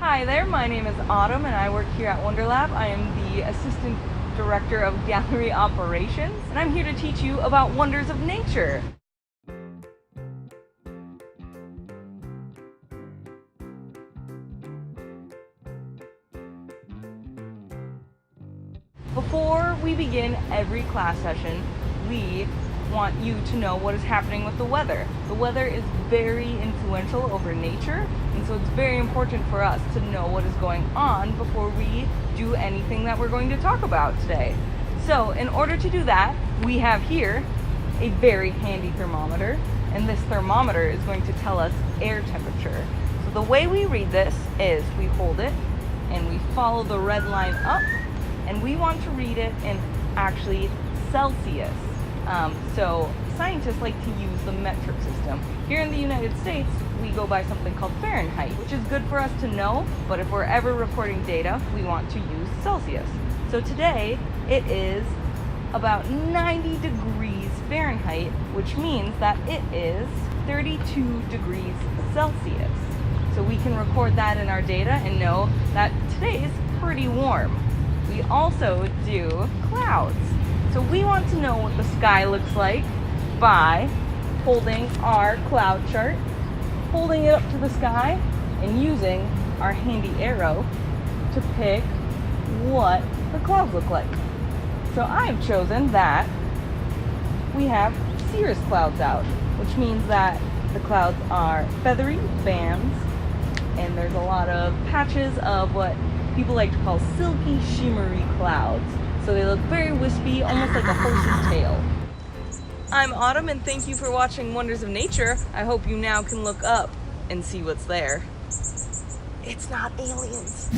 Hi there, my name is Autumn and I work here at WonderLab. I am the Assistant Director of Gallery Operations and I'm here to teach you about wonders of nature. Before we begin every class session, we want you to know what is happening with the weather. The weather is very influential over nature, and so it's very important for us to know what is going on before we do anything that we're going to talk about today. So in order to do that, we have here a very handy thermometer, and this thermometer is going to tell us air temperature. So the way we read this is we hold it and we follow the red line up, and we want to read it in actually Celsius. So scientists like to use the metric system. Here in the United States, we go by something called Fahrenheit, which is good for us to know, but if we're ever recording data, we want to use Celsius. So today, it is about 90 degrees Fahrenheit, which means that it is 32 degrees Celsius. So we can record that in our data and know that today is pretty warm. We also do clouds. So we want to know what the sky looks like by holding our cloud chart, holding it up to the sky, and using our handy arrow to pick what the clouds look like. So I've chosen that we have cirrus clouds out, which means that the clouds are feathery bands, and there's a lot of patches of what people like to call silky, shimmery clouds. So they look very wispy, almost like a horse's tail. I'm Autumn and thank you for watching Wonders of Nature. I hope you now can look up and see what's there. It's not aliens.